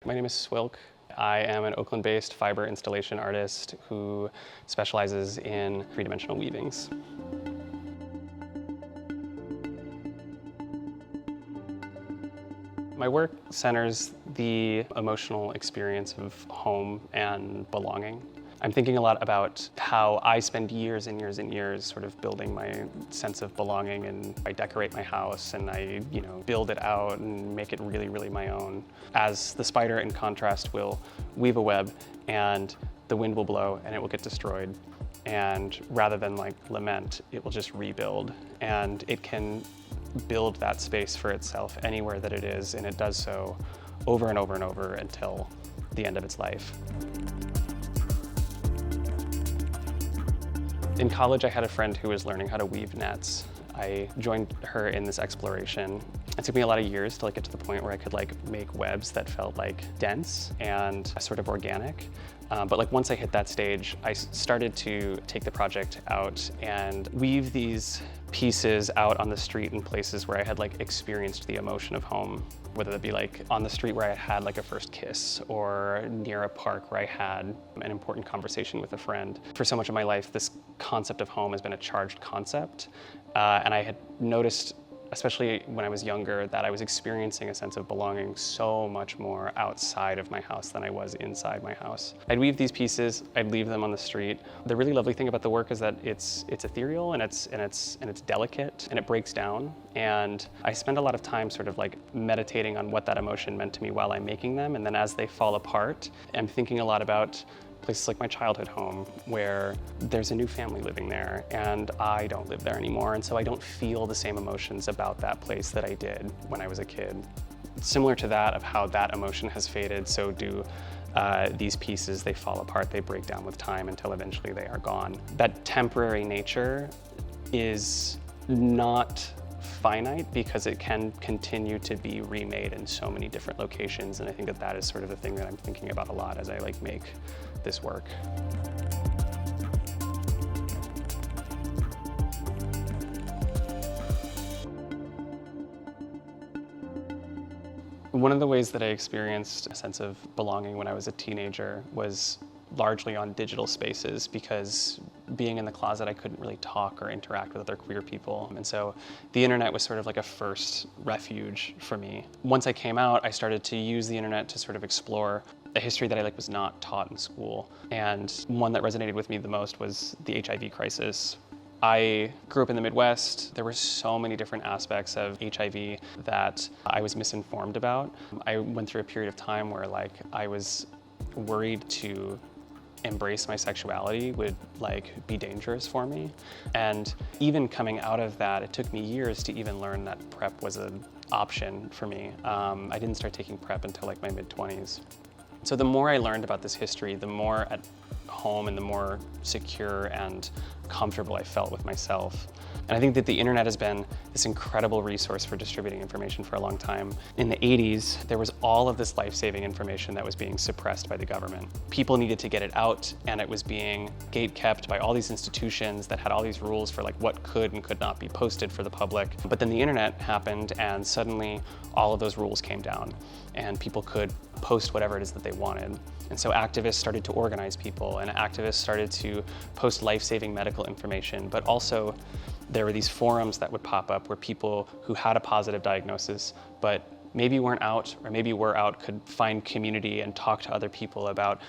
My name is Swilk. I am an Oakland-based fiber installation artist who specializes in three-dimensional weavings. My work centers the emotional experience of home and belonging. I'm thinking a lot about how I spend years and years and years sort of building my sense of belonging, and I decorate my house and I, build it out and make it really, really my own. As the spider, in contrast, will weave a web and the wind will blow and it will get destroyed. And rather than lament, it will just rebuild, and it can build that space for itself anywhere that it is, and it does so over and over and over until the end of its life. In college, I had a friend who was learning how to weave nets. I joined her in this exploration. It took me a lot of years to get to the point where I could make webs that felt dense and sort of organic. But once I hit that stage, I started to take the project out and weave these pieces out on the street in places where I had experienced the emotion of home, whether that be on the street where I had a first kiss, or near a park where I had an important conversation with a friend. For so much of my life, this concept of home has been a charged concept, and I had noticed, especially when I was younger, that I was experiencing a sense of belonging so much more outside of my house than I was inside my house. I'd weave these pieces, I'd leave them on the street. The really lovely thing about the work is that it's ethereal and it's delicate and it breaks down. And I spend a lot of time sort of meditating on what that emotion meant to me while I'm making them. And then as they fall apart, I'm thinking a lot about places like my childhood home, where there's a new family living there and I don't live there anymore, and so I don't feel the same emotions about that place that I did when I was a kid. Similar to that, of how that emotion has faded, so do these pieces. They fall apart, they break down with time until eventually they are gone. That temporary nature is not finite because it can continue to be remade in so many different locations, and I think that is sort of the thing that I'm thinking about a lot as I make this work. One of the ways that I experienced a sense of belonging when I was a teenager was largely on digital spaces, because being in the closet, I couldn't really talk or interact with other queer people. And so the internet was sort of a first refuge for me. Once I came out, I started to use the internet to sort of explore a history that I was not taught in school. And one that resonated with me the most was the HIV crisis. I grew up in the Midwest. There were so many different aspects of HIV that I was misinformed about. I went through a period of time where I was worried to embrace my sexuality would be dangerous for me. And even coming out of that, it took me years to even learn that PrEP was an option for me. I didn't start taking PrEP until my mid-20s. So the more I learned about this history, the more at home and the more secure and comfortable I felt with myself. And I think that the internet has been this incredible resource for distributing information for a long time. In the 80s, there was all of this life-saving information that was being suppressed by the government. People needed to get it out, and it was being gate-kept by all these institutions that had all these rules for what could and could not be posted for the public. But then the internet happened, and suddenly all of those rules came down, and people could post whatever it is that they wanted. And so activists started to organize people, and activists started to post life-saving medical information, but also there were these forums that would pop up where people who had a positive diagnosis but maybe weren't out, or maybe were out, could find community and talk to other people about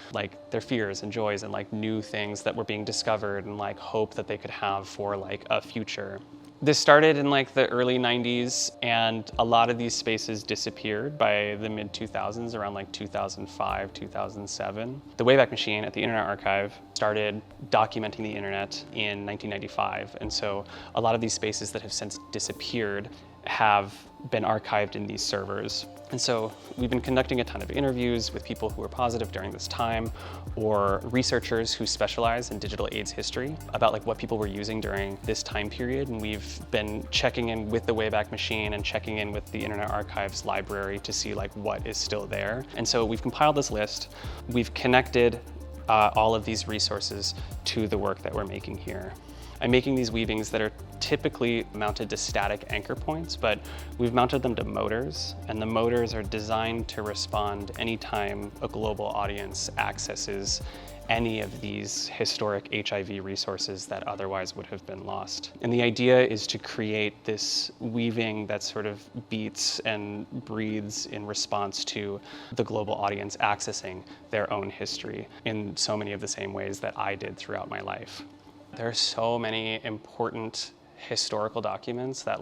their fears and joys and new things that were being discovered, and hope that they could have for a future. This started in the early 90s, and a lot of these spaces disappeared by the mid-2000s, around 2005, 2007. The Wayback Machine at the Internet Archive started documenting the internet in 1995, and so a lot of these spaces that have since disappeared have been archived in these servers. And so we've been conducting a ton of interviews with people who were positive during this time, or researchers who specialize in digital AIDS history, about what people were using during this time period. And we've been checking in with the Wayback Machine and checking in with the Internet Archive's library to see what is still there. And so we've compiled this list. We've connected all of these resources to the work that we're making here. I'm making these weavings that are typically mounted to static anchor points, but we've mounted them to motors, and the motors are designed to respond anytime a global audience accesses any of these historic HIV resources that otherwise would have been lost. And the idea is to create this weaving that sort of beats and breathes in response to the global audience accessing their own history in so many of the same ways that I did throughout my life. There are so many important historical documents that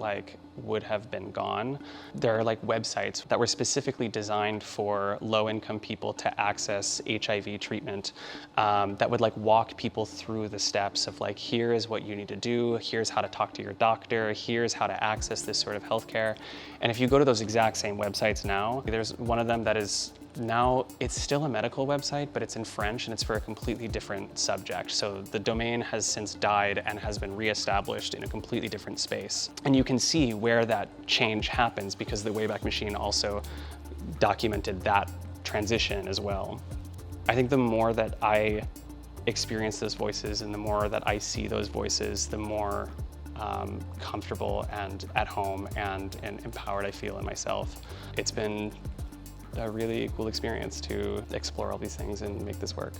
would have been gone. There are websites that were specifically designed for low-income people to access HIV treatment that would walk people through the steps of here is what you need to do, here's how to talk to your doctor, here's how to access this sort of healthcare. And if you go to those exact same websites now, there's one of them that is now, it's still a medical website, but it's in French and it's for a completely different subject. So the domain has since died and has been reestablished in a completely different space. And you can see where that change happens because the Wayback Machine also documented that transition as well. I think the more that I experience those voices and the more that I see those voices, the more comfortable and at home and empowered I feel in myself. It's been a really cool experience to explore all these things and make this work.